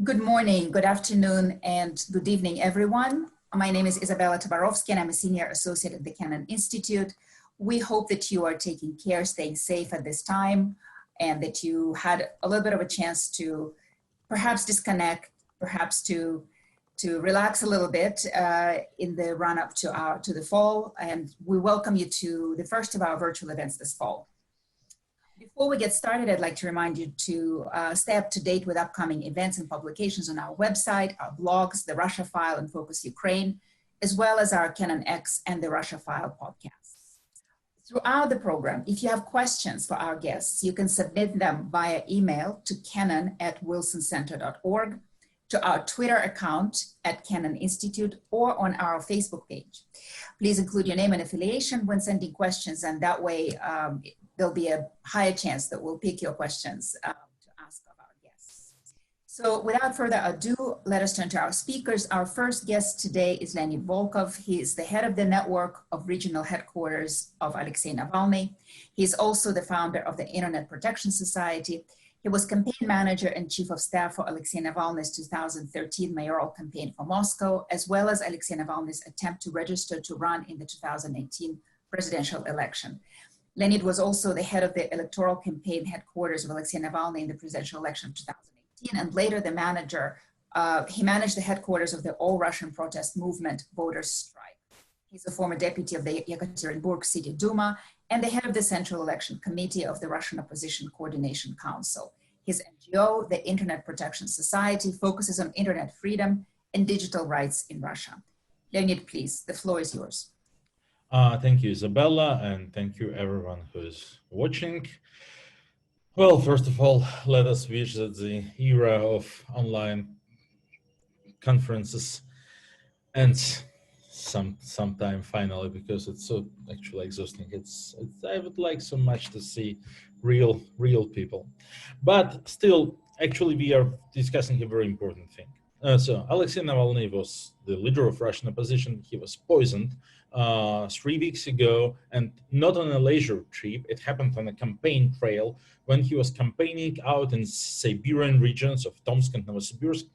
Good morning, good afternoon, and good evening, everyone. My name is Isabella Tovarovsky, and I'm a senior associate at the Kennan Institute. We hope that you are taking care, staying safe at this time, and that you had a little bit of a chance to perhaps disconnect, perhaps to relax a little bit in the run-up to the fall. And we welcome you to the first of our virtual events this fall. Before we get started, I'd like to remind you to stay up to date with upcoming events and publications on our website, our blogs, the Russia File and Focus Ukraine, as well as our Kennan X and the Russia File podcasts. Throughout the program, if you have questions for our guests, you can submit them via email to kennan@wilsoncenter.org, to our Twitter account @Kennan Institute, or on our Facebook page. Please include your name and affiliation when sending questions, and that way there'll be a higher chance that we'll pick your questions to ask of our guests. So without further ado, let us turn to our speakers. Our first guest today is Leonid Volkov. He is the head of the network of regional headquarters of Alexei Navalny. He's also the founder of the Internet Protection Society. He was campaign manager and chief of staff for Alexei Navalny's 2013 mayoral campaign for Moscow, as well as Alexei Navalny's attempt to register to run in the 2018 presidential election. Leonid was also the head of the electoral campaign headquarters of Alexei Navalny in the presidential election of 2018, and later the manager, he managed the headquarters of the all-Russian protest movement, Voters' Strike. He's a former deputy of the Ekaterina City Duma and the head of the Central Election Committee of the Russian Opposition Coordination Council. His NGO, the Internet Protection Society, focuses on internet freedom and digital rights in Russia. Leonid, please, the floor is yours. Thank you, Isabella, and thank you everyone who's watching. Well, first of all, let us wish that the era of online conferences ends sometime finally, because it's so actually exhausting. I would like so much to see real people, but still, actually, we are discussing a very important thing. So Alexei Navalny was the leader of Russian opposition. He was poisoned 3 weeks ago, and not on a leisure trip. It happened on a campaign trail when he was campaigning out in Siberian regions of Tomsk and Novosibirsk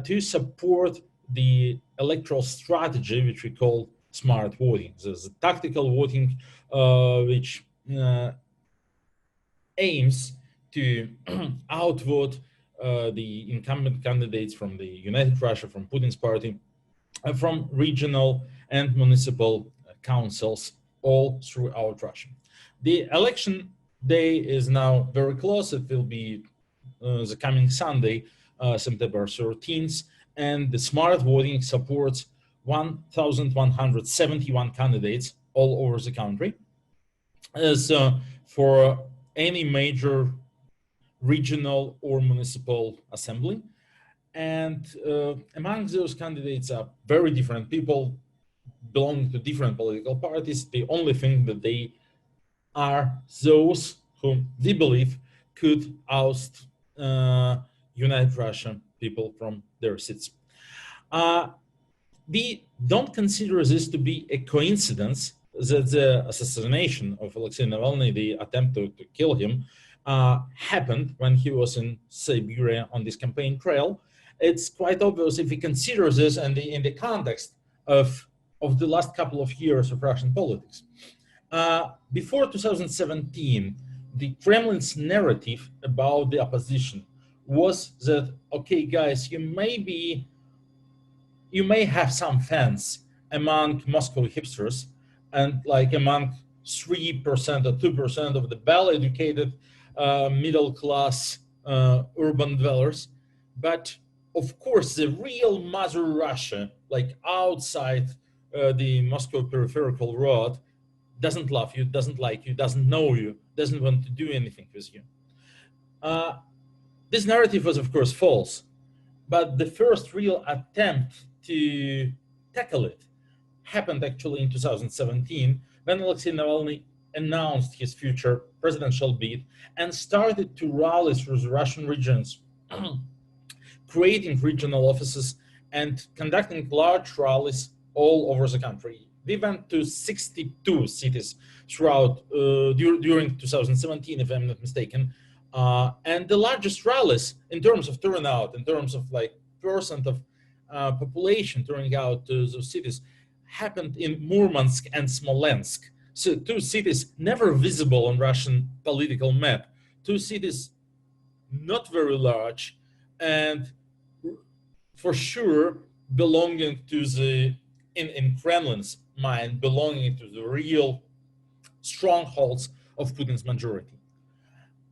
to support the electoral strategy, which we call smart voting. There's a tactical voting which aims to outvote the incumbent candidates from the United Russia, from Putin's party, from regional and municipal councils all throughout Russia. The election day is now very close. It will be the coming Sunday, September 13th, and the smart voting supports 1,171 candidates all over the country. So for any major regional or municipal assembly. And among those candidates are very different people belonging to different political parties. The only thing that they are those whom we believe could oust United Russia people from their seats. We don't consider this to be a coincidence that the assassination of Alexei Navalny, the attempt to kill him, happened when he was in Siberia on this campaign trail. It's quite obvious if we consider this and in the context of the last couple of years of Russian politics. Before 2017, the Kremlin's narrative about the opposition was that, okay, guys, you may have some fans among Moscow hipsters and like among 3% or 2% of the well-educated middle-class urban dwellers, but of course, the real mother Russia, like outside the Moscow peripheral road, doesn't love you, doesn't like you, doesn't know you, doesn't want to do anything with you. This narrative was, of course, false, but the first real attempt to tackle it happened actually in 2017 when Alexei Navalny announced his future presidential bid and started to rally through the Russian regions, creating regional offices and conducting large rallies all over the country. We went to 62 cities throughout during 2017, if I'm not mistaken, And the largest rallies in terms of turnout, in terms of like percent of population turning out to those cities, happened in Murmansk and Smolensk. So two cities never visible on Russian political map, two cities not very large, and for sure belonging to the, in Kremlin's mind, belonging to the real strongholds of Putin's majority.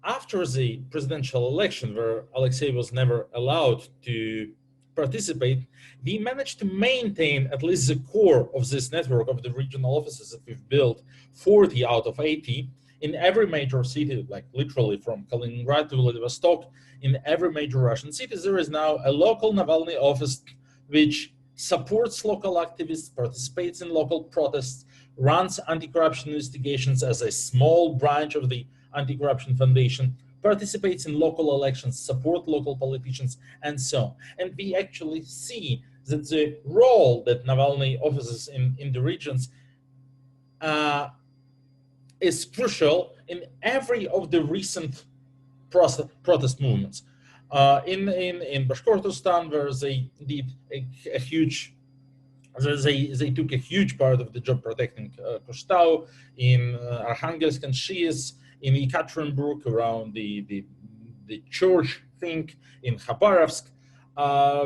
After the presidential election, where Alexei was never allowed to participate, we managed to maintain at least the core of this network of the regional offices that we've built, 40 out of 80, in every major city, like literally from Kaliningrad to Vladivostok. In every major Russian city, there is now a local Navalny office which supports local activists, participates in local protests, runs anti-corruption investigations as a small branch of the Anti-Corruption Foundation, participates in local elections, support local politicians, and so on. And we actually see that the role that Navalny offices in the regions is crucial in every of the recent protest movements. In Bashkortostan, where they did a huge, they took a huge part of the job protecting Kostau, in Arkhangelsk and Shias, in Ekaterinburg around the church thing, in Khabarovsk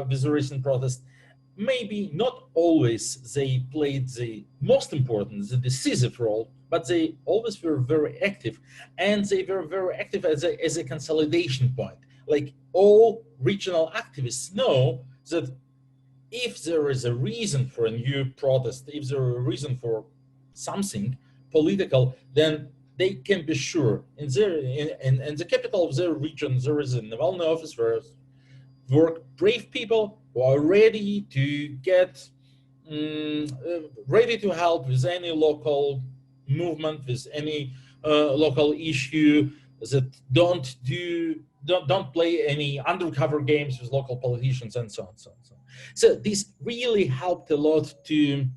with the recent protest. Maybe not always they played the most important, the decisive role, but they always were very active, and they were very active as a consolidation point. Like all regional activists know that if there is a reason for a new protest, if there is a reason for something political, then they can be sure in the capital of their region there is a Navalny office where work brave people who are ready to get ready to help with any local movement, with any local issue, that don't play any undercover games with local politicians, and so on, so on, so on. So this really helped a lot to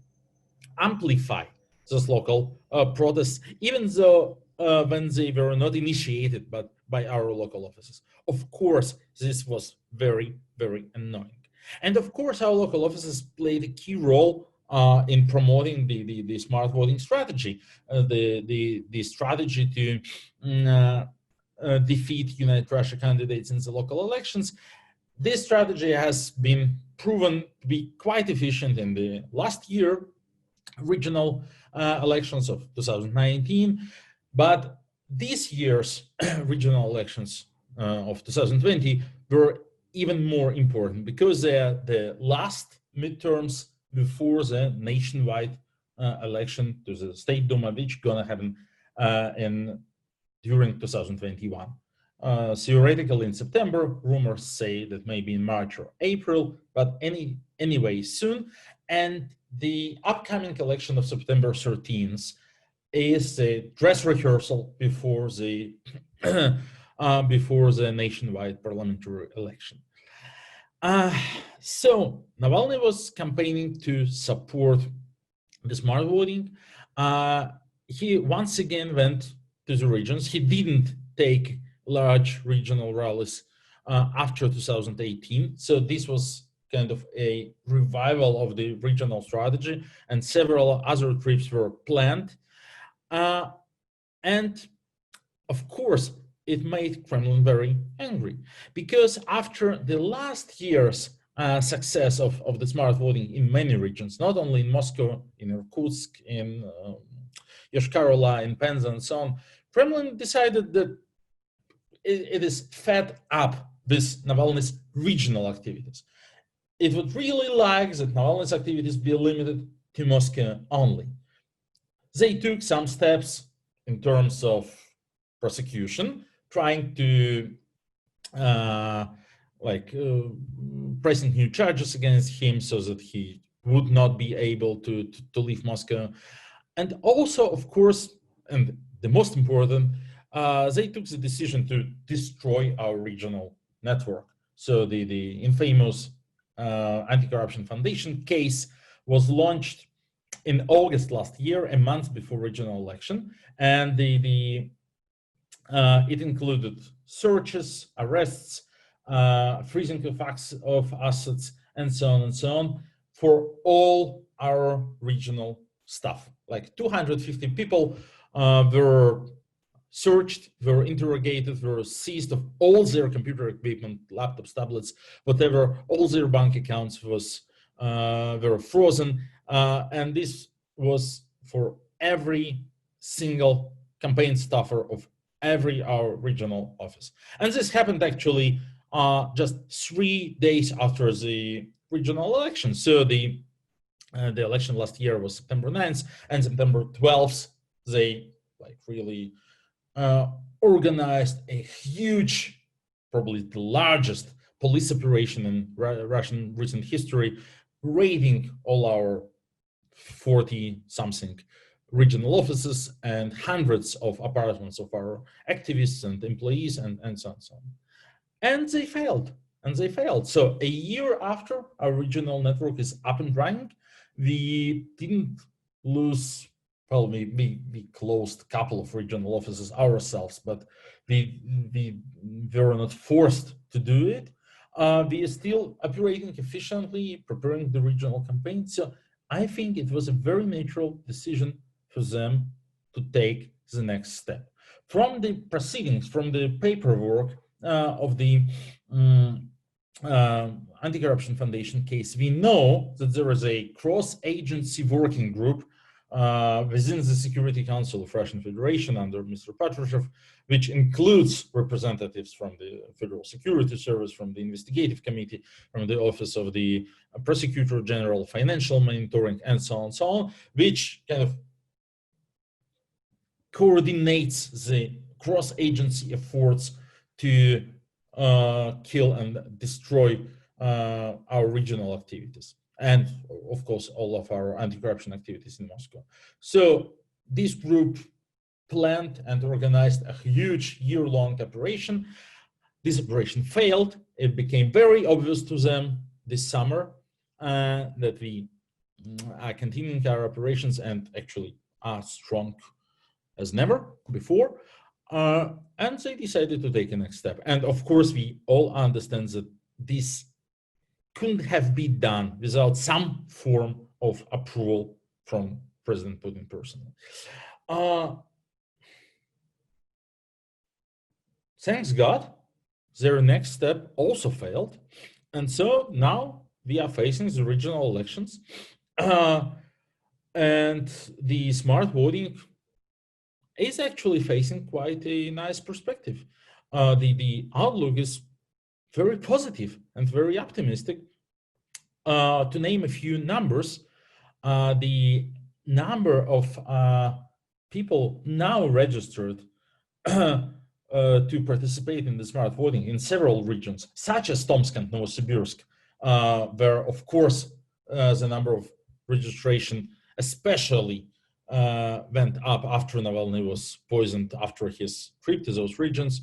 amplify those local protests, even though when they were not initiated but by our local offices. Of course, this was very, very annoying. And of course, our local offices played a key role in promoting the smart voting strategy, the strategy to defeat United Russia candidates in the local elections. This strategy has been proven to be quite efficient in the last year regional elections of 2019, but this year's regional elections of 2020 were even more important because they are the last midterms before the nationwide election to the State Duma, which gonna happen during 2021. Theoretically in September, rumors say that maybe in March or April, but anyway soon. And the upcoming election of September 13th is a dress rehearsal before the before the nationwide parliamentary election. So Navalny was campaigning to support the smart voting. He once again went to the regions. He didn't take large regional rallies after 2018. So this was kind of a revival of the regional strategy, and several other trips were planned. And of course, it made Kremlin very angry, because after the last year's success of the smart voting in many regions, not only in Moscow, in Irkutsk, in Yoshkar-Ola, in Penza, and so on, Kremlin decided that it is fed up with Navalny's regional activities. It would really like that Navalny's activities be limited to Moscow only. They took some steps in terms of prosecution, trying to pressing new charges against him so that he would not be able to leave Moscow. And also, of course, and the most important, they took the decision to destroy our regional network. So the infamous Anti-Corruption Foundation case was launched in August last year, a month before regional election, and the It included searches, arrests, freezing of assets, and so on and so on for all our regional staff. Like 250 people were searched, were interrogated, were seized of all their computer equipment, laptops, tablets, whatever, all their bank accounts were frozen. And this was for every single campaign staffer of every our regional office. And this happened actually just 3 days after the regional election. So the election last year was September 9th, and September 12th, they like really organized a huge, probably the largest police operation in Russian recent history, raiding all our 40-something regional offices and hundreds of apartments of our activists and employees and so on and so on. And they failed. And they failed. So a year after our regional network is up and running, we didn't lose, well, we closed a couple of regional offices ourselves, but we were not forced to do it. We are still operating efficiently, preparing the regional campaign. So I think it was a very natural decision for them to take the next step. From the proceedings, from the paperwork of the Anti-Corruption Foundation case, we know that there is a cross-agency working group within the Security Council of Russian Federation under Mr. Patrushev, which includes representatives from the Federal Security Service, from the Investigative Committee, from the Office of the Prosecutor General, Financial Monitoring, and so on, which kind of coordinates the cross-agency efforts to kill and destroy our regional activities, and of course all of our anti-corruption activities in Moscow. So this group planned and organized a huge year-long operation. This operation failed. It became very obvious to them this summer that we are continuing our operations and actually are strong as never before. And they decided to take a next step. And of course, we all understand that this couldn't have been done without some form of approval from President Putin personally. Thanks God, their next step also failed. And so now we are facing the regional elections. And the smart voting is actually facing quite a nice perspective. The outlook is very positive and very optimistic. To name a few numbers, the number of people now registered to participate in the smart voting in several regions, such as Tomsk and Novosibirsk, where, of course, the number of registration especially went up after Navalny was poisoned after his trip to those regions.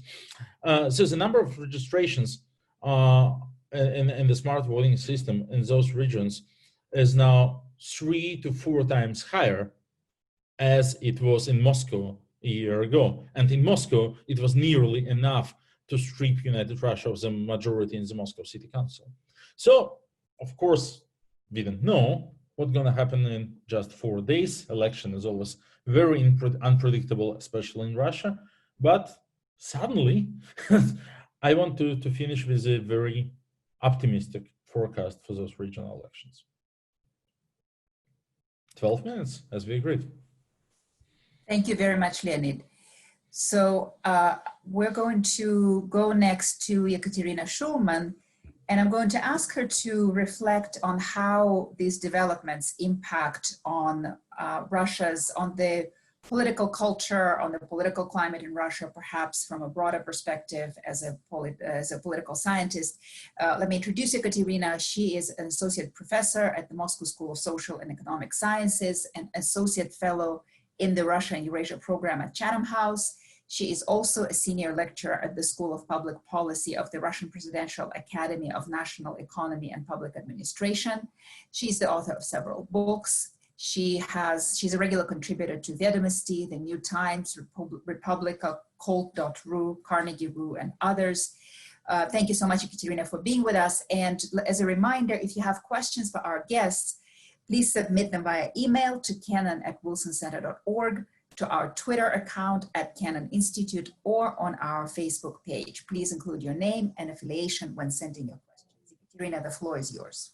So the number of registrations in the smart voting system in those regions is now 3 to 4 times higher as it was in Moscow a year ago. And in Moscow, it was nearly enough to strip United Russia of the majority in the Moscow City Council. So, of course, we didn't know what's going to happen in just 4 days. Election is always very unpredictable, especially in Russia. But suddenly, I want to finish with a very optimistic forecast for those regional elections. 12 minutes, as we agreed. Thank you very much, Leonid. So we're going to go next to Ekaterina Shulman, and I'm going to ask her to reflect on how these developments impact on on the political culture, on the political climate in Russia, perhaps from a broader perspective as a political scientist. Let me introduce Ekaterina. She is an associate professor at the Moscow School of Social and Economic Sciences and associate fellow in the Russia and Eurasia program at Chatham House. She is also a senior lecturer at the School of Public Policy of the Russian Presidential Academy of National Economy and Public Administration. She's the author of several books. She's a regular contributor to Vedomosti, the New Times, Republica, Colt.ru, Carnegie.ru, and others. Thank you so much, Ekaterina, for being with us. And as a reminder, if you have questions for our guests, please submit them via email to cannon@wilsoncenter.org, to our Twitter account @Cannon Institute, or on our Facebook page. Please include your name and affiliation when sending your questions. Ekaterina, the floor is yours.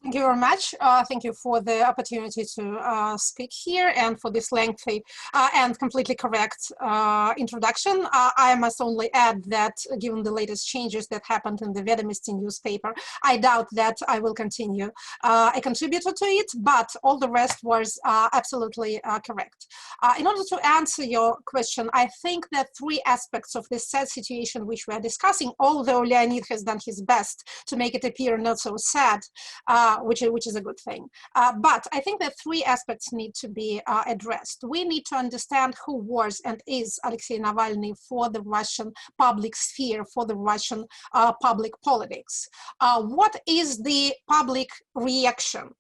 Thank you very much. Thank you for the opportunity to speak here and for this lengthy and completely correct introduction. I must only add that given the latest changes that happened in the Vedomosti newspaper, I doubt that I will continue a contributor to it, but all the rest was absolutely correct. In order to answer your question, I think that three aspects of this sad situation which we are discussing, although Leonid has done his best to make it appear not so sad, which is a good thing. But I think that three aspects need to be addressed. We need to understand who was and is Alexei Navalny for the Russian public sphere, for the Russian public politics. What is the public reaction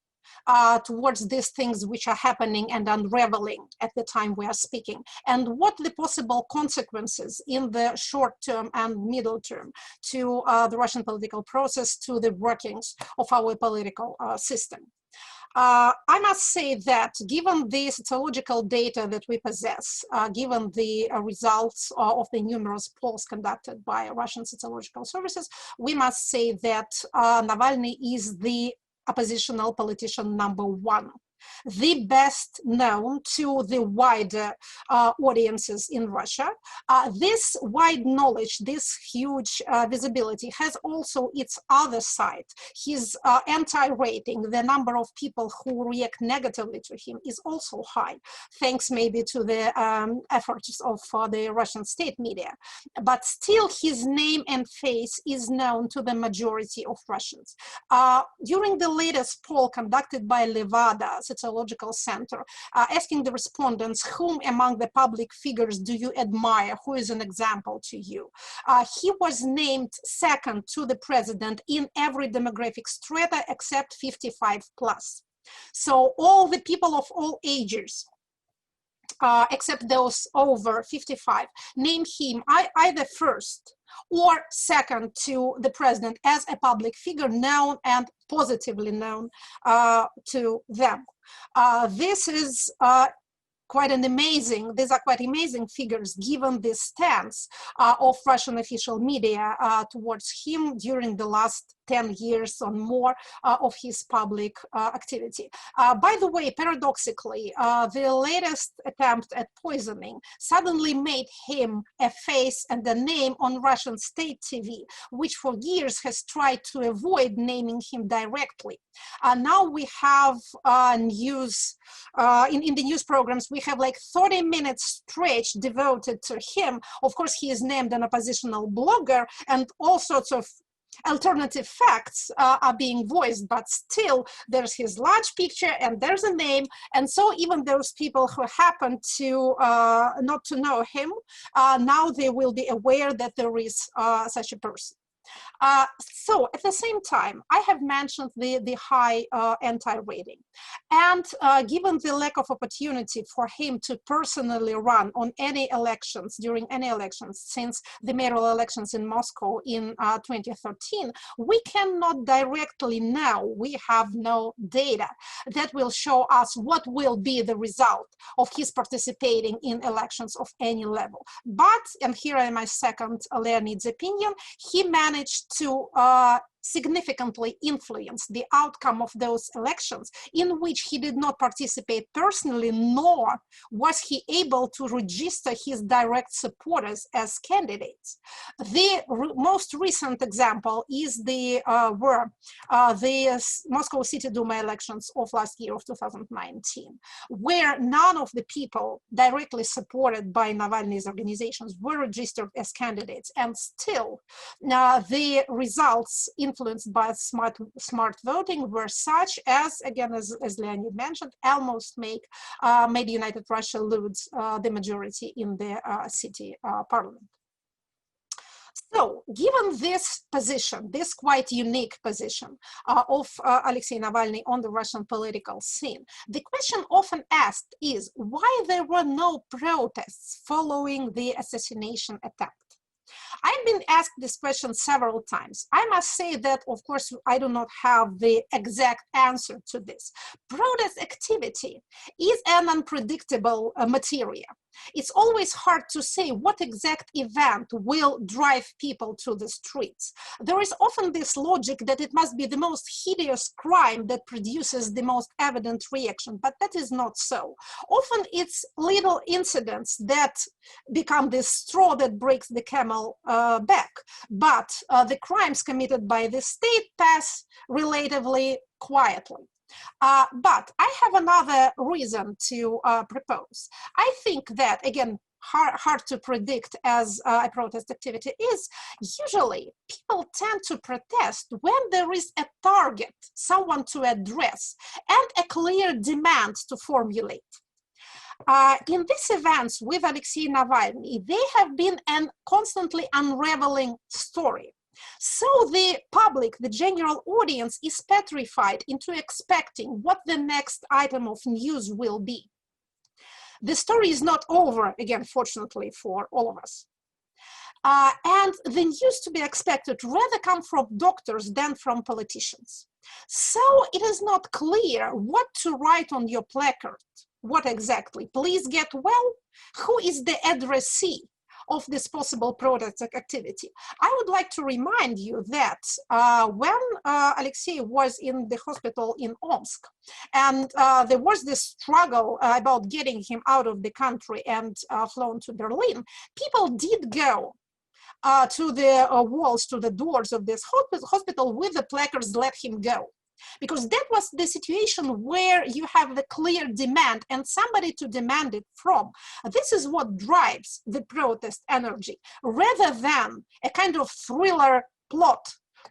towards these things which are happening and unraveling at the time we are speaking, and what the possible consequences in the short term and middle term to the Russian political process, to the workings of our political system. I must say that given the sociological data that we possess, given the results of the numerous polls conducted by Russian sociological services, we must say that Navalny is the oppositional politician number one, the best known to the wider audiences in Russia. This wide knowledge, this huge visibility has also its other side. His anti-rating, the number of people who react negatively to him, is also high, thanks maybe to the efforts of the Russian state media. But still his name and face is known to the majority of Russians. During the latest poll conducted by Levada Sociological Center, asking the respondents, whom among the public figures do you admire, who is an example to you? He was named second to the president in every demographic strata except 55 plus. So all the people of all ages, except those over 55, name him either first or second to the president as a public figure, known and positively known to them. This is these are quite amazing figures given the stance of Russian official media towards him during the last 10 years or more of his public activity. By the way, paradoxically, the latest attempt at poisoning suddenly made him a face and a name on Russian state TV, which for years has tried to avoid naming him directly. Now we have news, in the news programs, we have like 30 minutes stretch devoted to him. Of course, he is named an oppositional blogger, and all sorts of alternative facts are being voiced, but still there's his large picture and there's a name. And so even those people who happen to not to know him, now they will be aware that there is such a person. So at the same time, I have mentioned the high anti-rating. And given the lack of opportunity for him to personally run on any elections, during any elections, since the mayoral elections in Moscow in 2013, we cannot directly know, we have no data that will show us what will be the result of his participating in elections of any level. But, and here I my second Leonid's opinion, he managed to significantly influence the outcome of those elections in which he did not participate personally, nor was he able to register his direct supporters as candidates. The most recent example is the Moscow City Duma elections of last year of 2019, where none of the people directly supported by Navalny's organizations were registered as candidates, and still the results influenced by smart voting were such as, again, as Leonid mentioned, almost made United Russia lose the majority in the city parliament. So, given this position, this quite unique position of Alexei Navalny on the Russian political scene, the question often asked is why there were no protests following the assassination attempt. I've been asked this question several times. I must say that, of course, I do not have the exact answer to this. Protest activity is an unpredictable material. It's always hard to say what exact event will drive people to the streets. There is often this logic that it must be the most hideous crime that produces the most evident reaction, but that is not so. Often it's little incidents that become the straw that breaks the camel back, but the crimes committed by the state pass relatively quietly. But I have another reason to propose. I think that, again, hard to predict as a protest activity is, usually people tend to protest when there is a target, someone to address, and a clear demand to formulate. In these events with Alexei Navalny, they have been a constantly unraveling story. So the public, the general audience, is petrified into expecting what the next item of news will be. The story is not over, again, fortunately for all of us. And the news to be expected rather come from doctors than from politicians. So it is not clear what to write on your placard. What exactly? Please get well? Who is the addressee of this possible protest activity? I would like to remind you that when Alexei was in the hospital in Omsk, and there was this struggle about getting him out of the country and flown to Berlin, people did go to the walls, to the doors of this hospital with the placards, "Let him go." Because that was the situation where you have the clear demand and somebody to demand it from. This is what drives the protest energy, rather than a kind of thriller plot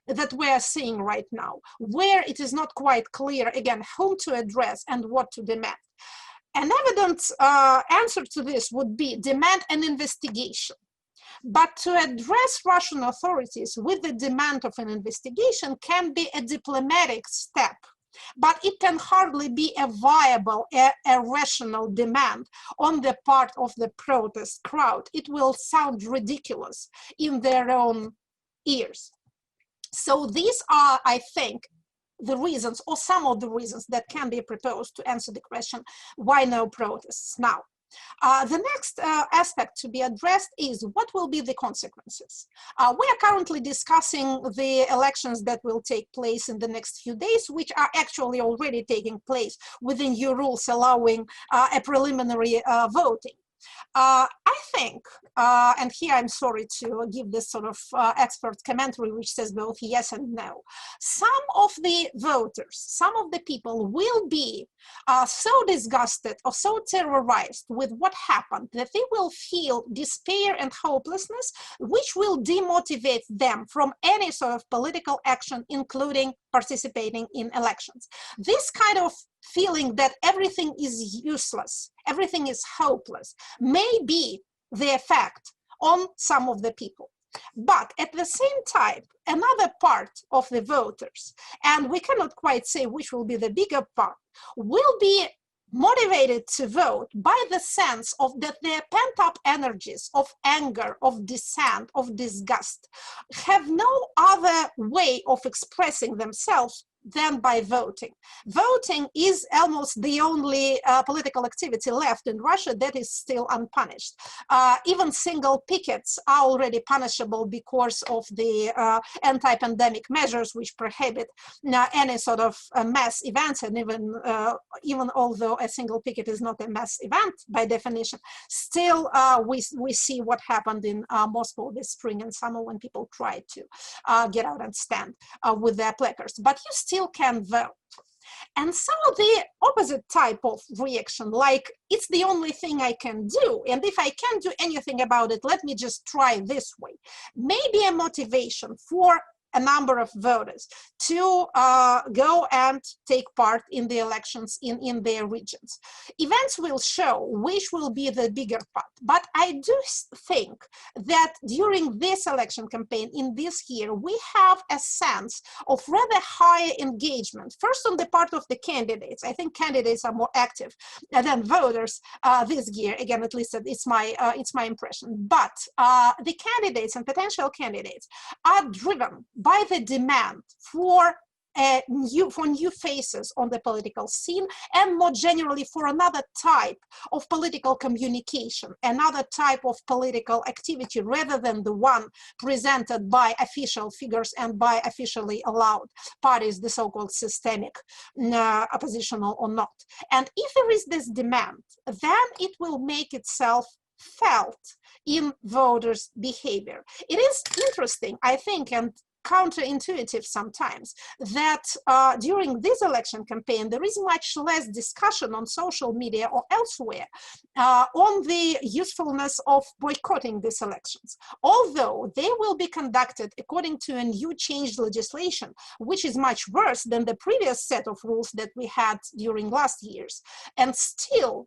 that we are seeing right now, where it is not quite clear, again, whom to address and what to demand. An evident answer to this would be demand an investigation. But to address Russian authorities with the demand of an investigation can be a diplomatic step, but it can hardly be a viable, a rational demand on the part of the protest crowd. It will sound ridiculous in their own ears. So these are, I think, the reasons, or some of the reasons, that can be proposed to answer the question, why no protests now? The next aspect to be addressed is what will be the consequences. We are currently discussing the elections that will take place in the next few days, which are actually already taking place within new rules allowing a preliminary voting. I think, and here I'm sorry to give this sort of expert commentary which says both yes and no, some of the voters, some of the people will be so disgusted or so terrorized with what happened that they will feel despair and hopelessness, which will demotivate them from any sort of political action, including participating in elections. This kind of feeling that everything is useless, everything is hopeless, may be the effect on some of the people. But at the same time, another part of the voters, and we cannot quite say which will be the bigger part, will be motivated to vote by the sense of that their pent-up energies of anger, of dissent, of disgust have no other way of expressing themselves than by voting. Voting is almost the only political activity left in Russia that is still unpunished. Even single pickets are already punishable because of the anti-pandemic measures which prohibit any sort of mass events, and even although a single picket is not a mass event by definition, still we see what happened in Moscow this spring and summer when people tried to get out and stand with their placards. But you still can vote. And so the opposite type of reaction, like it's the only thing I can do, and if I can't do anything about it, let me just try this way, may be a motivation for a number of voters to go and take part in the elections in their regions. Events will show which will be the bigger part, but I do think that during this election campaign in this year, we have a sense of rather higher engagement. First, on the part of the candidates. I think candidates are more active than voters this year. Again, at least it's my impression. But the candidates and potential candidates are driven by the demand for new faces on the political scene, and more generally for another type of political communication, another type of political activity rather than the one presented by official figures and by officially allowed parties, the so-called systemic, oppositional or not. And if there is this demand, then it will make itself felt in voters' behavior. It is interesting, I think, and counterintuitive sometimes, that during this election campaign, there is much less discussion on social media or elsewhere on the usefulness of boycotting these elections, although they will be conducted according to a new changed legislation, which is much worse than the previous set of rules that we had during last years. And still,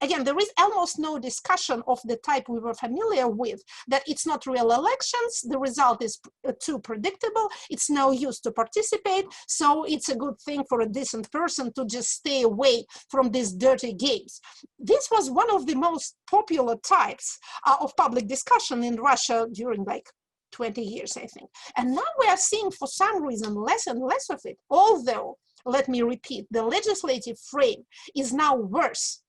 again, there is almost no discussion of the type we were familiar with, that it's not real elections, the result is too predictable, it's no use to participate, so it's a good thing for a decent person to just stay away from these dirty games. This was one of the most popular types of public discussion in Russia during like 20 years, I think. And now we are seeing, for some reason, less and less of it, although, let me repeat, the legislative frame is now worse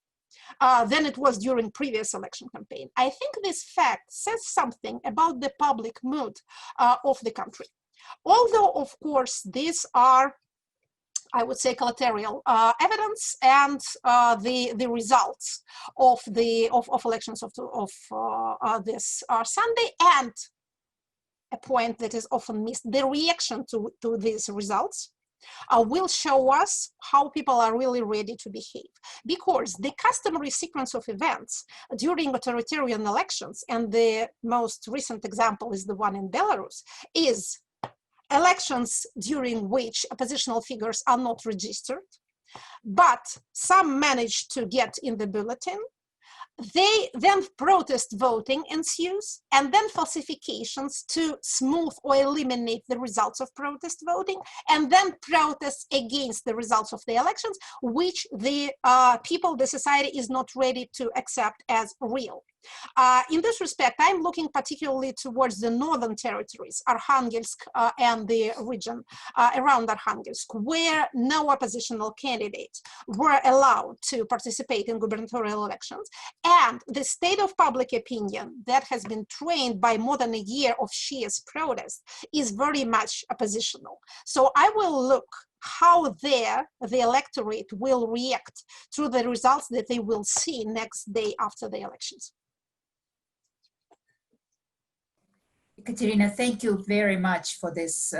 than it was during previous election campaign. I think this fact says something about the public mood of the country. Although, of course, these are, I would say, collateral evidence, and the results of elections of this Sunday, and a point that is often missed, the reaction to these results will show us how people are really ready to behave. Because the customary sequence of events during authoritarian elections, and the most recent example is the one in Belarus, is elections during which oppositional figures are not registered, but some manage to get in the bulletin. Then protest voting ensues, and then falsifications to smooth or eliminate the results of protest voting, and then protests against the results of the elections, which the people, the society is not ready to accept as real. In this respect, I'm looking particularly towards the northern territories, Arkhangelsk and the region around Arkhangelsk, where no oppositional candidates were allowed to participate in gubernatorial elections. And the state of public opinion that has been trained by more than a year of Shia's protest is very much oppositional. So I will look how the electorate will react to the results that they will see next day after the elections. Ekaterina, thank you very much for this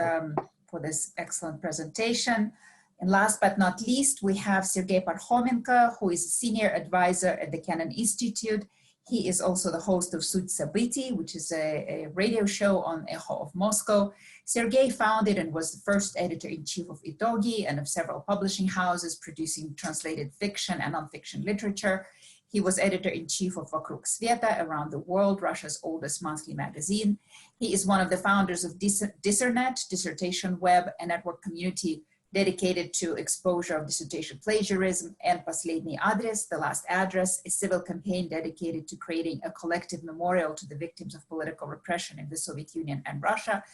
excellent presentation. And last but not least, we have Sergey Parkhomenko, who is a senior advisor at the Kennan Institute. He is also the host of Sut Sabiti, which is a radio show on Echo of Moscow. Sergey founded and was the first editor-in-chief of Itogi and of several publishing houses producing translated fiction and nonfiction literature. He was editor-in-chief of Vakruk Sveta, Around the World, Russia's oldest monthly magazine. He is one of the founders of Dissernet, Dissertation Web, a network community dedicated to exposure of dissertation plagiarism, and Posledny Adres, The Last Address, a civil campaign dedicated to creating a collective memorial to the victims of political repression in the Soviet Union and Russia.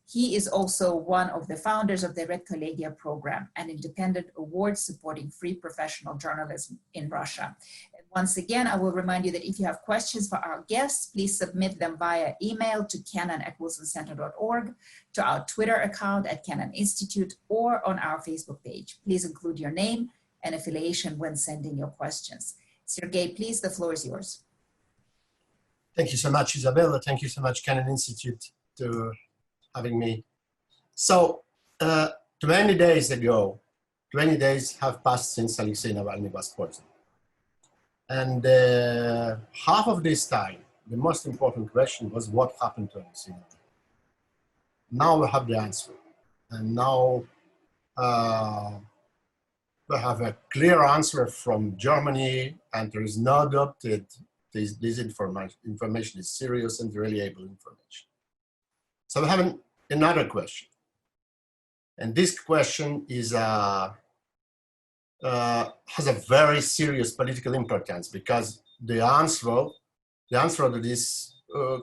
He is also one of the founders of the Red Collegia program, an independent award supporting free professional journalism in Russia. And once again, I will remind you that if you have questions for our guests, please submit them via email to kennan@wilsoncenter.org, to our Twitter account @Kennan Institute, or on our Facebook page. Please include your name and affiliation when sending your questions. Sergey, please, the floor is yours. Thank you so much, Isabella. Thank you so much, Kennan Institute, to having me. So 20 days ago, 20 days have passed since Alexei Navalny was poisoned. And half of this time, the most important question was what happened to Alexei Navalny. now we have the answer. And now we have a clear answer from Germany, and there is no doubt that this information is serious and reliable information. So we have another question. And this question is has a very serious political importance, because the answer to this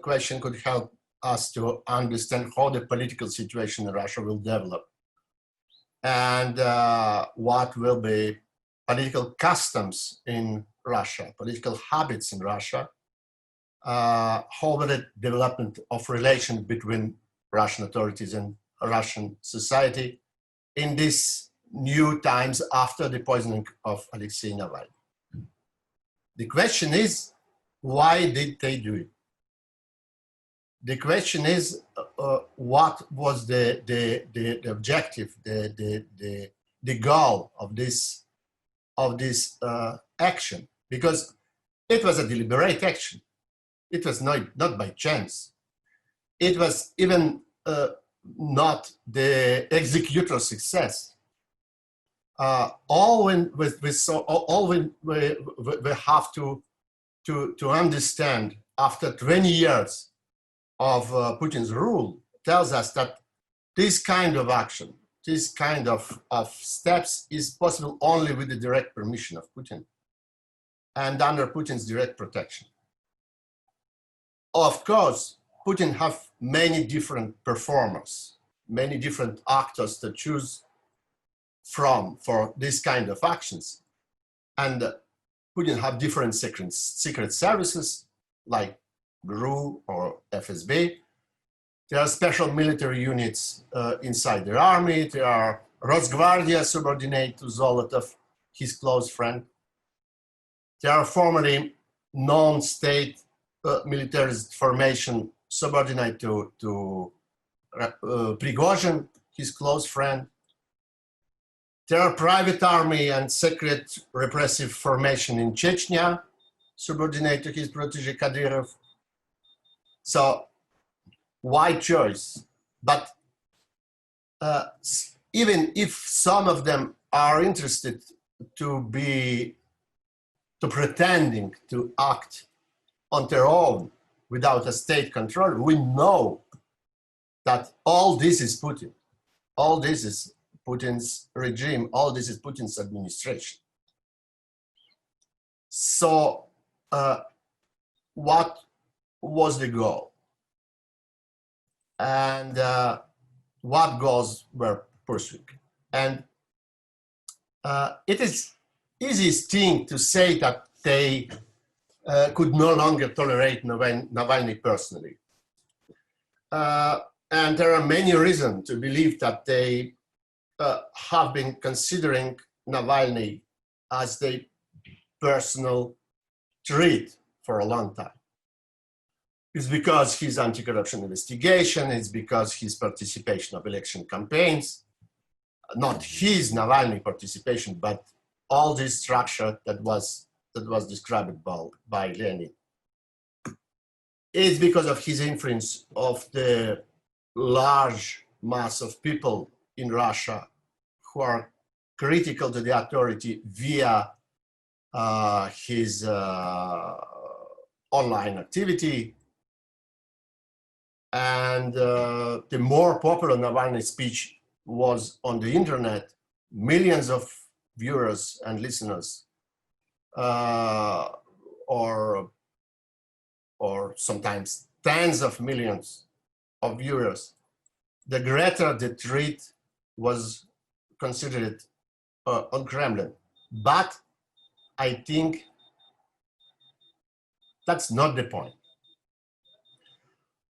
question could help us to understand how the political situation in Russia will develop, and what will be political customs in Russia, political habits in Russia, how will the development of relations between Russian authorities and Russian society in these new times after the poisoning of Alexei Navalny. The question is, why did they do it? The question is, what was the objective, the goal of this action? Because it was a deliberate action. It was not by chance. It was even not the executor success. All we have to understand after 20 years of Putin's rule tells us that this kind of action, this kind of steps is possible only with the direct permission of Putin and under Putin's direct protection. Of course, Putin have many different performers, many different actors to choose from for this kind of actions. And Putin have different secret services like GRU or FSB. There are special military units inside their army. There are Rosgvardia subordinate to Zolotov, his close friend. There are formerly non-state militarist formation subordinate to Prigozhin, his close friend. There are private army and secret repressive formation in Chechnya, subordinate to his protege Kadyrov. So, why choice? But even if some of them are interested to pretending to act on their own without a state control, we know that all this is Putin. All this is Putin's regime. All this is Putin's administration. So what was the goal? And what goals were pursued? And it is easiest thing to say that they could no longer tolerate Navalny personally. And there are many reasons to believe that they have been considering Navalny as their personal threat for a long time. It's because his anti-corruption investigation, it's because his participation of election campaigns, not his Navalny participation, but all this structure that was described by Leonid. It's because of his influence of the large mass of people in Russia who are critical to the authority via his online activity. And the more popular Navalny's speech was on the internet, millions of viewers and listeners, or sometimes tens of millions of viewers, the greater the threat was considered on Kremlin. But I think that's not the point.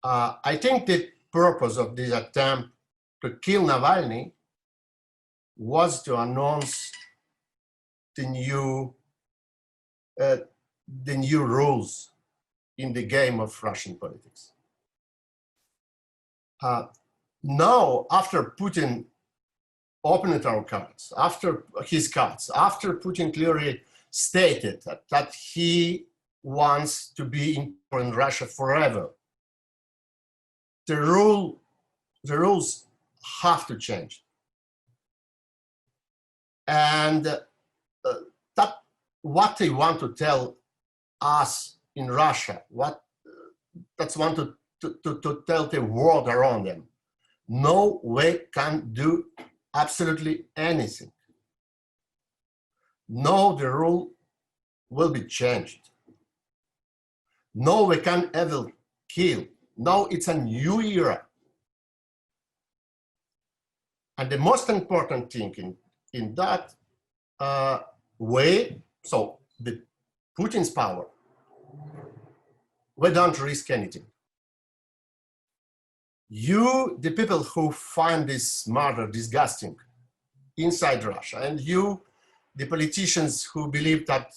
I think the purpose of this attempt to kill Navalny was to announce the new rules in the game of Russian politics. Now, after Putin opened our cards, after his cards, after Putin clearly stated that he wants to be in Russia forever, the rule the rules have to change. And that what they want to tell us in Russia, that's want to tell the world around them. No way can do absolutely anything. No, the rule will be changed. No, we can ever kill. Now it's a new era. And the most important thing in that way, so the Putin's power, we don't risk anything. You, the people who find this murder disgusting inside Russia, and you, the politicians who believe that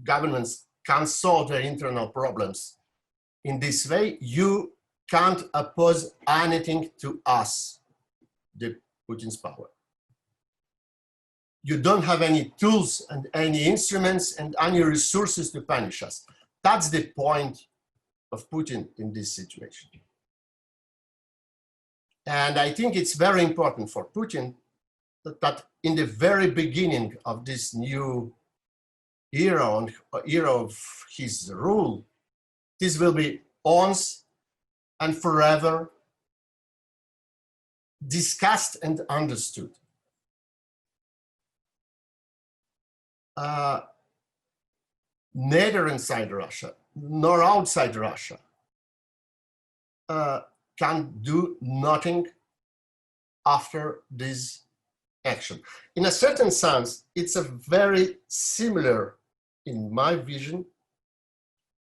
governments can solve their internal problems in this way, you can't oppose anything to us, the Putin's power. You don't have any tools and any instruments and any resources to punish us. That's the point of Putin in this situation. And I think it's very important for Putin that in the very beginning of this new era, of his rule, this will be once and forever discussed and understood. Neither inside Russia nor outside Russia can do nothing after this action. In a certain sense, it's a very similar, in my vision,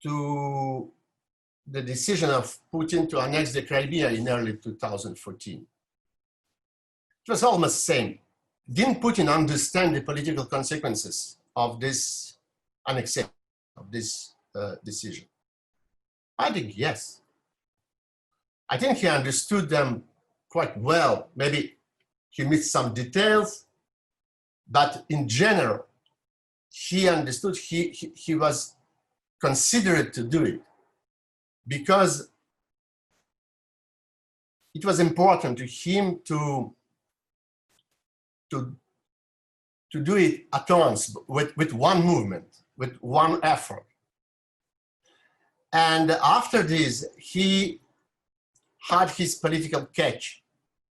to the decision of Putin to annex the Crimea in early 2014. It was almost the same. Didn't Putin understand the political consequences of this annexation, of this decision? I think yes. I think he understood them quite well. Maybe he missed some details, but in general, he understood, he was considerate to do it because it was important to him to do it at once with one movement, with one effort. And after this, he had his political catch.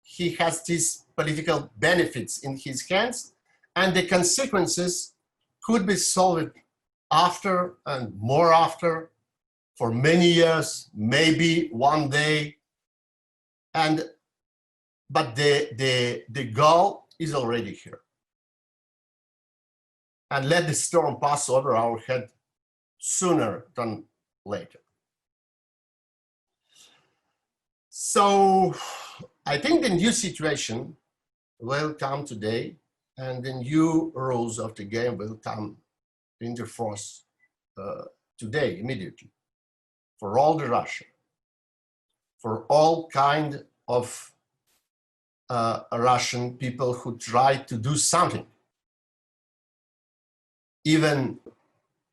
He has these political benefits in his hands, and the consequences could be solved after and more after for many years, maybe one day. But the goal is already here. And let the storm pass over our head sooner than later. So I think the new situation will come today, and the new rules of the game will come into force today, immediately, for all the Russia, for all kind of Russian people who try to do something. Even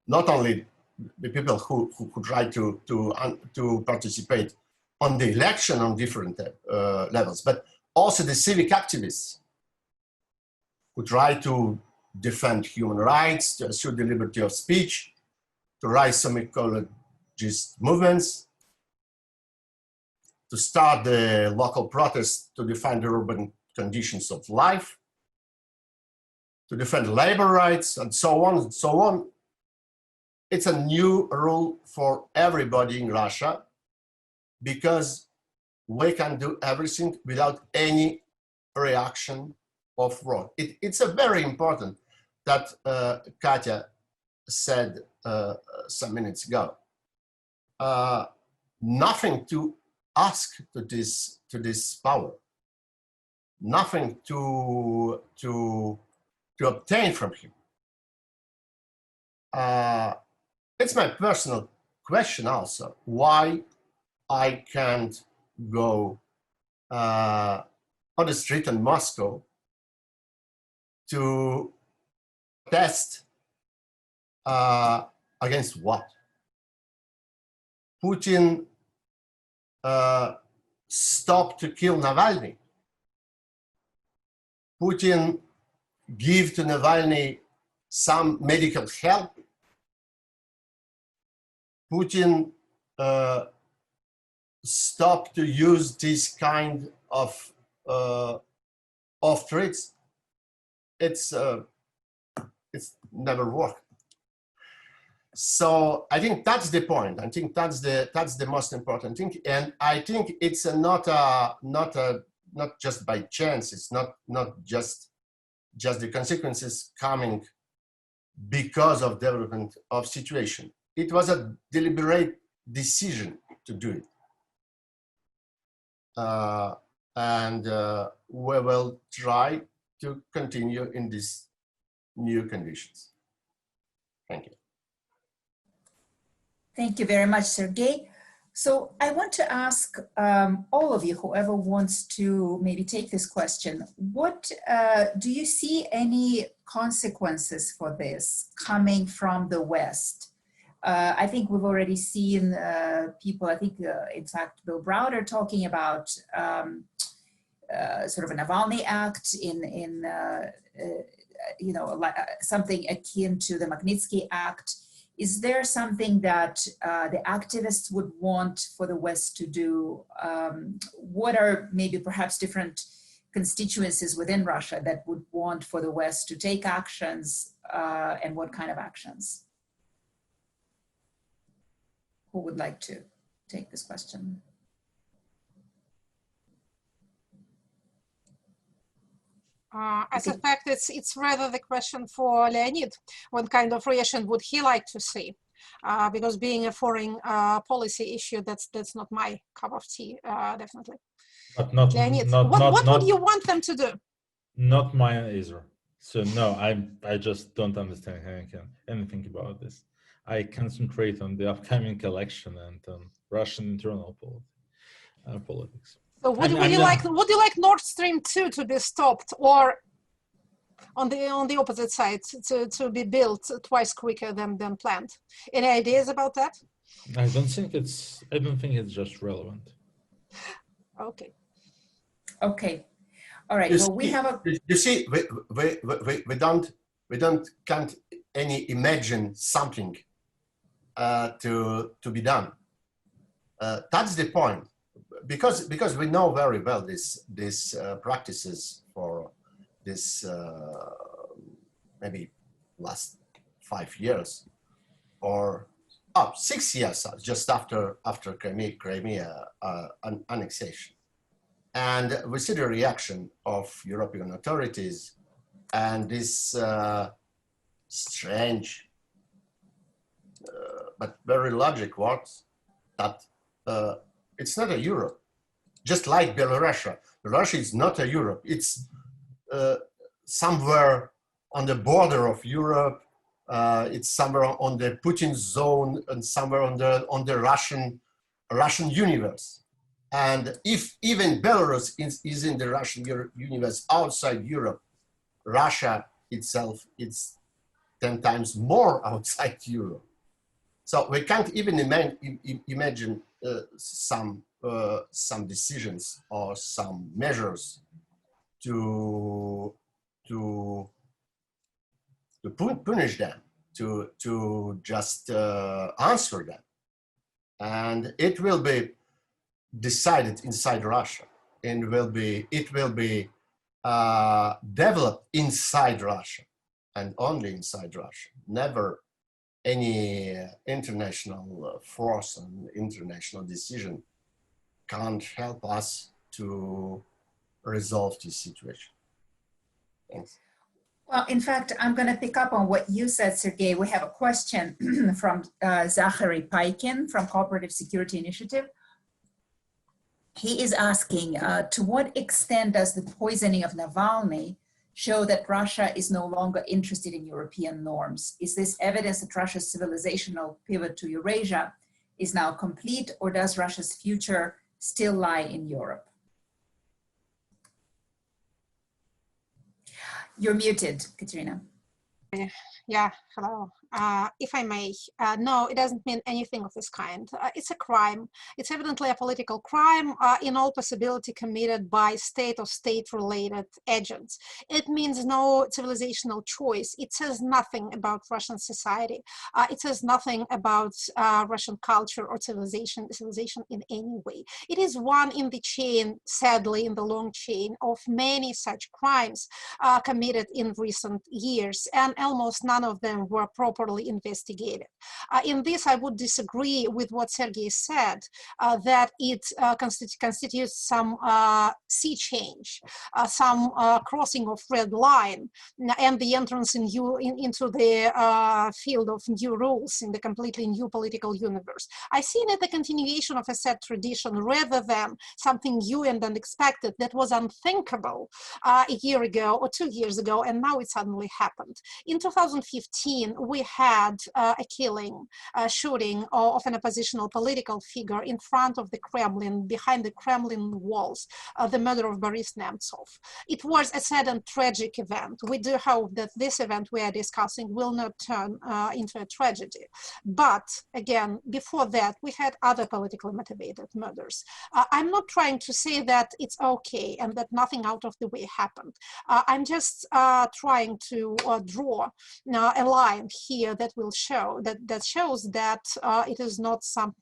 not only the people who try to participate on the election on different levels, but also the civic activists who try to defend human rights, to assure the liberty of speech, to rise some ecologist movements, to start the local protests to defend the urban conditions of life, to defend labor rights, and so on and so on. It's a new rule for everybody in Russia because we can do everything without any reaction of wrong. It's a very important that Katya said some minutes ago. Nothing to ask to this power, nothing to obtain from him. It's my personal question also, why I can't go on the street in Moscow to protest against what? Putin stop to kill Navalny. Putin give to Navalny some medical help. Putin stop to use this kind of threats. It's never worked. So I think that's the point. I think that's the most important thing, and I think it's not just by chance. It's not just the consequences coming because of development of situation. It was a deliberate decision to do it, and we will try to continue in these new conditions. Thank you. Thank you very much, Sergey. So I want to ask all of you, whoever wants to maybe take this question, what do you see any consequences for this coming from the West? I think we've already seen people, I think in fact, Bill Browder talking about sort of a Navalny Act in you know, something akin to the Magnitsky Act. Is there something that the activists would want for the West to do? What are maybe perhaps different constituencies within Russia that would want for the West to take actions, and what kind of actions? Who would like to take this question? I suspect it's rather the question for Leonid. What kind of reaction would he like to see? Because being a foreign policy issue, that's not my cup of tea, definitely. But not Leonid, not what not, would you want them to do? Not mine either. So no, I just don't understand anything about this. I concentrate on the upcoming election and on Russian internal politics. So would you like Nord Stream 2 to be stopped, or on the opposite side to be built twice quicker than planned? Any ideas about that? I don't think it's just relevant. Okay. Okay. All right. You well, we have a. You see, we can't any imagine something to be done. That's the point. Because we know very well these practices for this maybe last 5 years or 6 years just after Crimea annexation, and we see the reaction of European authorities and this strange but very logic words that it's not a Europe, just like Belarus. Belarus is not a Europe. It's somewhere on the border of Europe. It's somewhere on the Putin zone and somewhere on the Russian universe. And if even Belarus is in the Russian universe outside Europe, Russia itself is 10 times more outside Europe. So we can't even imagine some decisions or some measures to punish them, to just answer them, and it will be decided inside Russia, and it will be developed inside Russia and only inside Russia. Never any international force and international decision can't help us to resolve this situation. Thanks. Well, in fact, I'm going to pick up on what you said, Sergey. We have a question from Zachary Paikin from Cooperative Security Initiative. He is asking, to what extent does the poisoning of Navalny show that Russia is no longer interested in European norms? Is this evidence that Russia's civilizational pivot to Eurasia is now complete, or does Russia's future still lie in Europe? You're muted, Katerina. Yeah, hello. if I may, no, it doesn't mean anything of this kind. It's a crime. It's evidently a political crime in all possibility committed by state or state-related agents. It means no civilizational choice. It says nothing about Russian society. It says nothing about Russian culture or civilization in any way. It is one in the chain, sadly, in the long chain of many such crimes committed in recent years, and almost none of them were properly investigated. In this, I would disagree with what Sergey said, that it constitutes some sea change, some crossing of red line, and the entrance into the field of new rules in the completely new political universe. I see it as a continuation of a set tradition rather than something new and unexpected that was unthinkable a year ago or 2 years ago, and now it suddenly happened. In 2015, we had a killing, shooting of an oppositional political figure in front of the Kremlin, behind the Kremlin walls, the murder of Boris Nemtsov. It was a sad and tragic event. We do hope that this event we are discussing will not turn into a tragedy. But again, before that, we had other politically motivated murders. I'm not trying to say that it's okay and that nothing out of the way happened. I'm just trying to draw a line here that will show that shows that it is not some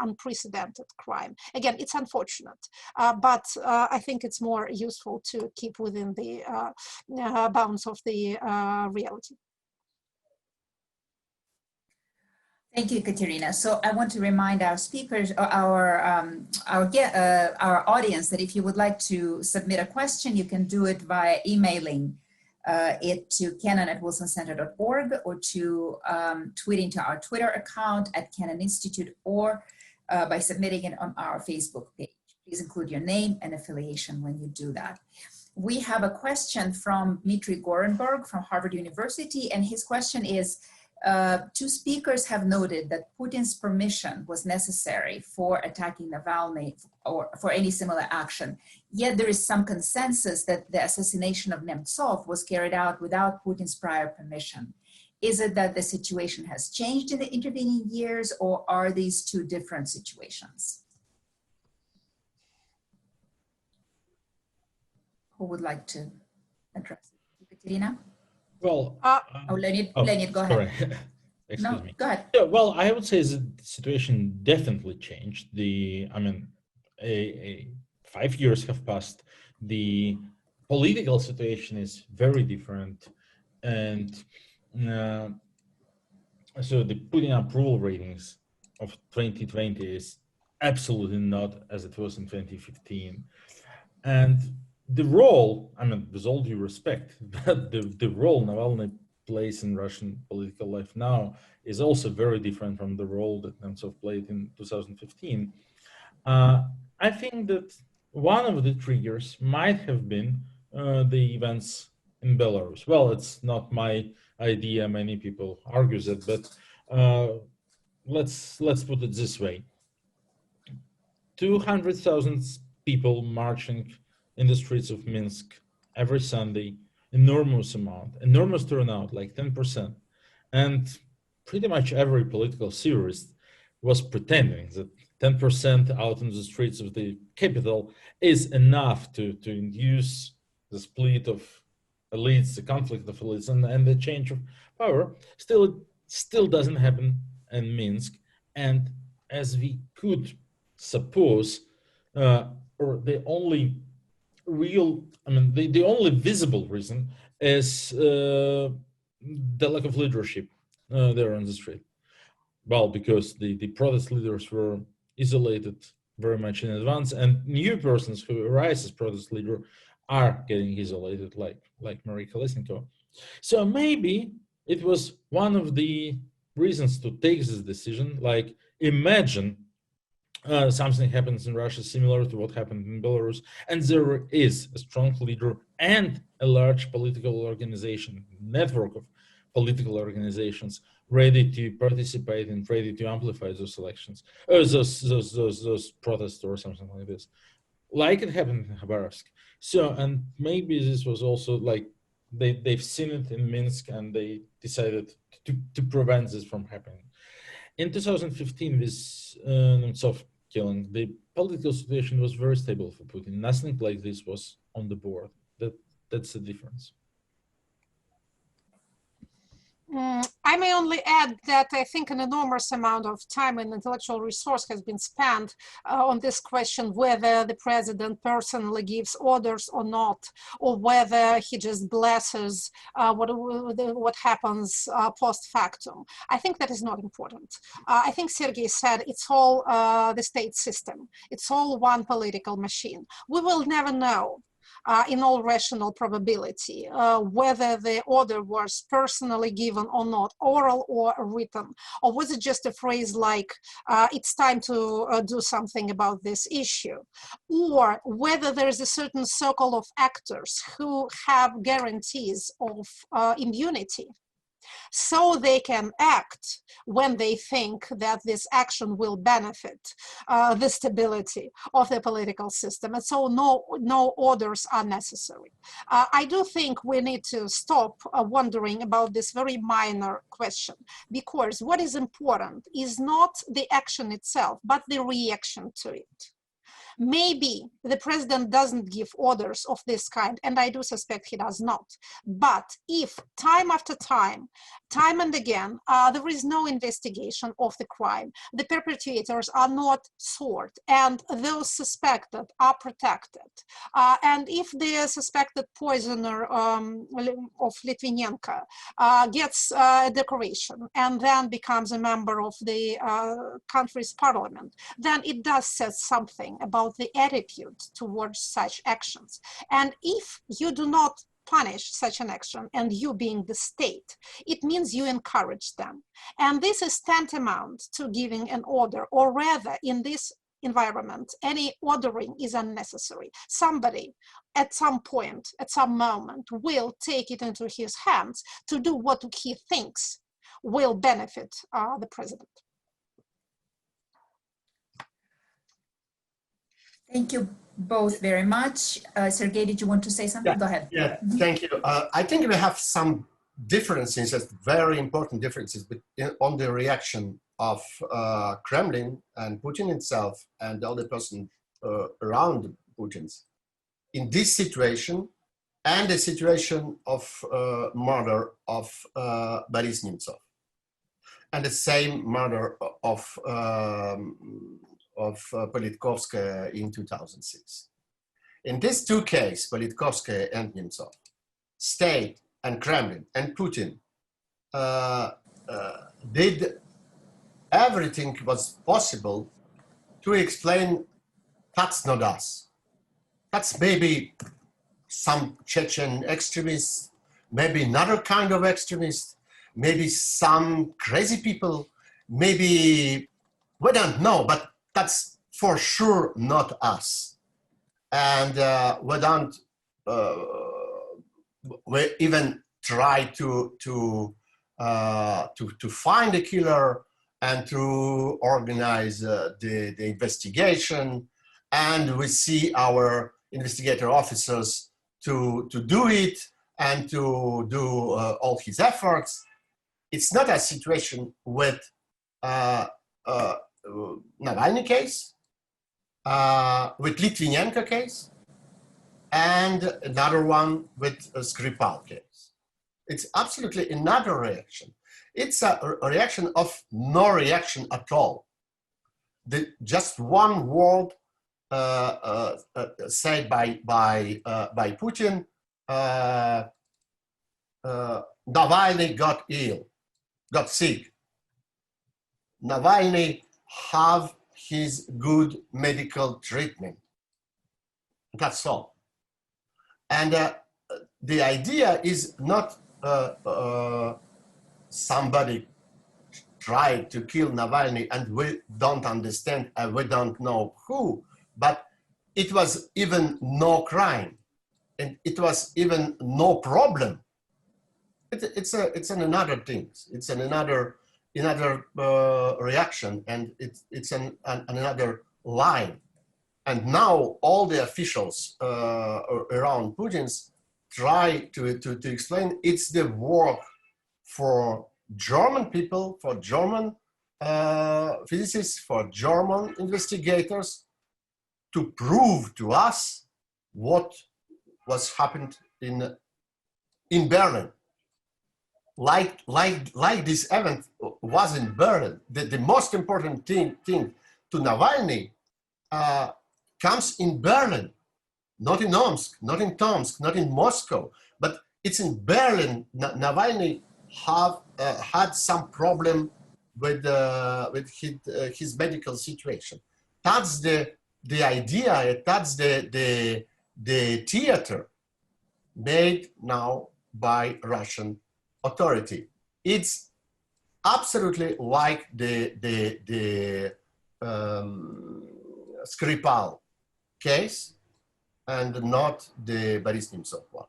unprecedented crime. Again, it's unfortunate, but I think it's more useful to keep within the bounds of the reality. Thank you, Ekaterina. So I want to remind our speakers, our audience, that if you would like to submit a question, you can do it via emailing it to canon@wilsoncenter.org, or to tweeting to our Twitter account @Canon Institute, or by submitting it on our Facebook page. Please include your name and affiliation when you do that. We have a question from Dmitry Gorenberg from Harvard University, and his question is, two speakers have noted that Putin's permission was necessary for attacking Navalny or for any similar action. Yet there is some consensus that the assassination of Nemtsov was carried out without Putin's prior permission. Is it that the situation has changed in the intervening years, or are these two different situations? Who would like to address it? Ekaterina? Well, Leonid, go ahead. Sorry. Excuse me. Go ahead. Yeah, well, I would say the situation definitely changed. 5 years have passed. The political situation is very different, and so the Putin approval ratings of 2020 is absolutely not as it was in 2015, and the role, with all due respect, but the role Navalny plays in Russian political life now is also very different from the role that Nemtsov played in 2015. I think that one of the triggers might have been the events in Belarus. Well, it's not my idea. Many people argue that, but let's put it this way: 200,000 people marching in the streets of Minsk every Sunday, enormous turnout, like 10%. And pretty much every political theorist was pretending that 10% out in the streets of the capital is enough to induce the split of elites, the conflict of elites, and the change of power. Still, it still doesn't happen in Minsk. And as we could suppose, or the only the only visible reason is the lack of leadership there on the street. Well, because the protest leaders were isolated very much in advance, and new persons who arise as protest leader are getting isolated, like Maria Kolesnikova. So maybe it was one of the reasons to take this decision. Like, imagine something happens in Russia similar to what happened in Belarus, and there is a strong leader and a large political organization, network of political organizations ready to participate and ready to amplify those elections, or those protests or something like this, like it happened in Khabarovsk. So, and maybe this was also like they've seen it in Minsk and they decided to prevent this from happening. In 2015, this Nemtsov killing, the political situation was very stable for Putin. Nothing like this was on the board. That's the difference. I may only add that I think an enormous amount of time and intellectual resource has been spent on this question, whether the president personally gives orders or not, or whether he just blesses what happens post factum. I think that is not important. I think Sergey said it's all the state system. It's all one political machine. We will never know in all rational probability, whether the order was personally given or not, oral or written, or was it just a phrase like, it's time to do something about this issue, or whether there is a certain circle of actors who have guarantees of immunity, so they can act when they think that this action will benefit the stability of the political system. And so no orders are necessary. I do think we need to stop wondering about this very minor question, because what is important is not the action itself, but the reaction to it. Maybe the president doesn't give orders of this kind, and I do suspect he does not. But if time after time and again, there is no investigation of the crime, the perpetrators are not sought, and those suspected are protected, and if the suspected poisoner of Litvinenko gets a decoration and then becomes a member of the country's parliament, then it does say something about the attitude towards such actions. And if you do not punish such an action, and you being the state, it means you encourage them. And this is tantamount to giving an order, or rather, in this environment, any ordering is unnecessary. Somebody at some point, at some moment, will take it into his hands to do what he thinks will benefit the president. Thank you both very much. Sergey, did you want to say something? Yeah, Go ahead. Yeah, thank you. I think we have some differences, very important differences on the reaction of Kremlin and Putin himself and all the person around Putin's in this situation and the situation of murder of Boris Nemtsov and the same murder of Politkovskaya in 2006. In these two cases, Politkovskaya and Nemtsov, state and Kremlin and Putin did everything was possible to explain that's not us. That's maybe some Chechen extremists, maybe another kind of extremist, maybe some crazy people, maybe, we don't know, but that's for sure not us. And we even try to find a killer and to organize the investigation. And we see our investigator officers to do it and to do all his efforts. It's not a situation with Navalny case, with Litvinenko case, and another one with Skripal case. It's absolutely another reaction. It's a reaction of no reaction at all. Just one word said by Putin, Navalny got ill, got sick. Navalny have his good medical treatment. That's all. And the idea is not somebody tried to kill Navalny and we don't understand and we don't know who, but it was even no crime and it was even no problem. It's another thing. It's another reaction, and it's another line. And now all the officials around Putin's try to explain, it's the work for German people, for German physicists, for German investigators to prove to us what was happened in Berlin. Like this event was in Berlin. The most important thing to Navalny comes in Berlin, not in Omsk, not in Tomsk, not in Moscow, but it's in Berlin. Navalny had some problem with his medical situation. That's the idea. That's the theater made now by Russian authority. It's absolutely like the Skripal case and not the Boris Nemtsov one.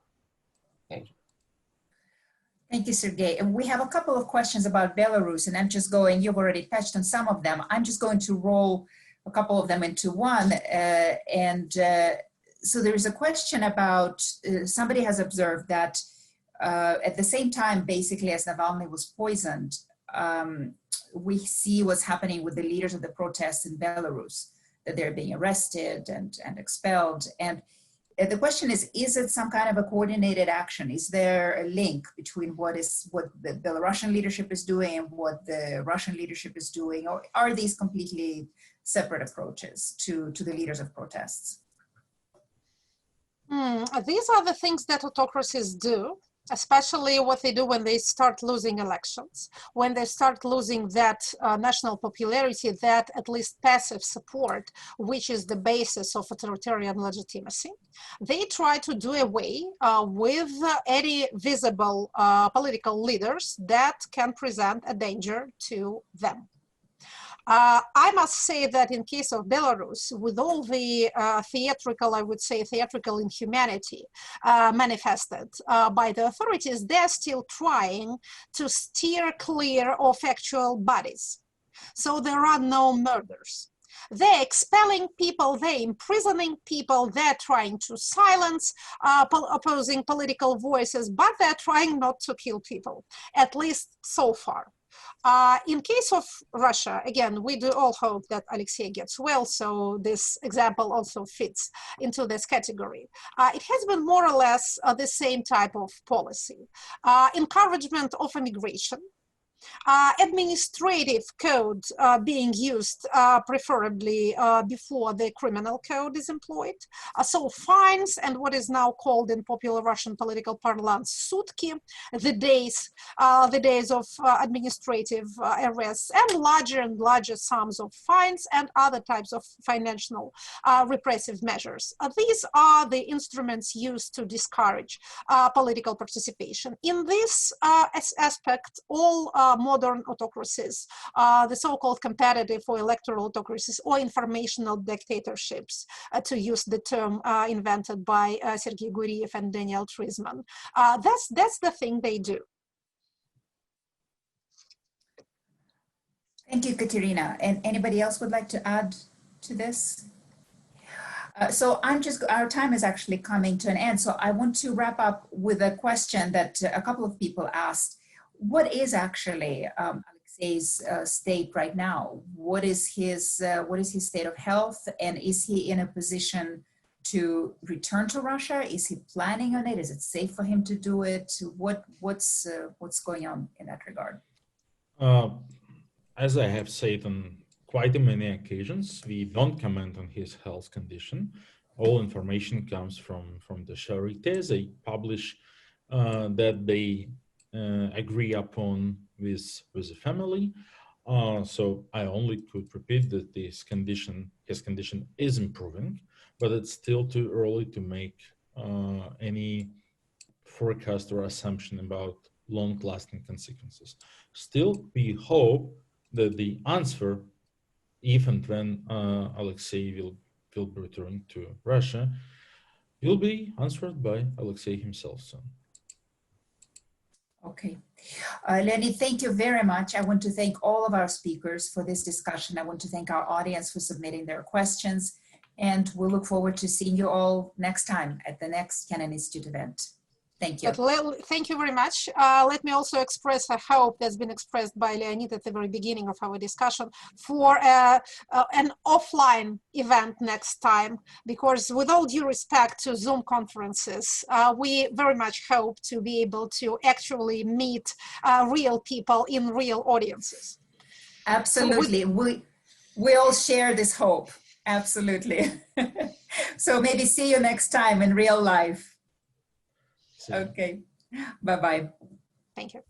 Thank you. Thank you, Sergey. And we have a couple of questions about Belarus, and I'm just going, you've already touched on some of them. I'm just going to roll a couple of them into one. So there is a question about, somebody has observed that at the same time, basically, as Navalny was poisoned, we see what's happening with the leaders of the protests in Belarus, that they're being arrested and expelled. And the question is it some kind of a coordinated action? Is there a link between what the Belarusian leadership is doing and what the Russian leadership is doing? Or are these completely separate approaches to the leaders of protests? These are the things that autocracies do, especially what they do when they start losing elections, when they start losing that national popularity, that at least passive support, which is the basis of authoritarian legitimacy. They try to do away with any visible political leaders that can present a danger to them. I must say that in case of Belarus, with all the theatrical, I would say theatrical inhumanity manifested by the authorities, they're still trying to steer clear of actual bodies. So there are no murders. They're expelling people, they're imprisoning people, they're trying to silence opposing political voices, but they're trying not to kill people, at least so far. In case of Russia, again, we do all hope that Alexei gets well, so this example also fits into this category. It has been more or less the same type of policy. Encouragement of immigration, administrative code being used preferably before the criminal code is employed. So fines and what is now called in popular Russian political parlance sutki, the days of administrative arrests, and larger sums of fines and other types of financial repressive measures. These are the instruments used to discourage political participation. In this aspect, all modern autocracies, the so-called competitive or electoral autocracies or informational dictatorships, to use the term invented by Sergey Guriev and Daniel Trisman. That's the thing they do. Thank you, Katerina. And anybody else would like to add to this? So our time is actually coming to an end. So I want to wrap up with a question that a couple of people asked. What is actually Alexei's state right now? What is his state of health? And is he in a position to return to Russia? Is he planning on it? Is it safe for him to do it? What's going on in that regard? As I have said on quite many occasions, we don't comment on his health condition. All information comes from the Charité. They publish that they agree upon with the family. So I only could repeat that his condition is improving, but it's still too early to make any forecast or assumption about long-lasting consequences. Still, we hope that the answer, if and when Alexei will return to Russia, will be answered by Alexei himself soon. Okay. Leonid, thank you very much. I want to thank all of our speakers for this discussion. I want to thank our audience for submitting their questions, and we'll look forward to seeing you all next time at the next Kennan Institute event. Thank you. But thank you very much. Let me also express a hope that's been expressed by Leonid at the very beginning of our discussion for an offline event next time, because with all due respect to Zoom conferences, we very much hope to be able to actually meet real people in real audiences. Absolutely. So we all share this hope. Absolutely. So maybe see you next time in real life. Okay. Bye-bye. Thank you.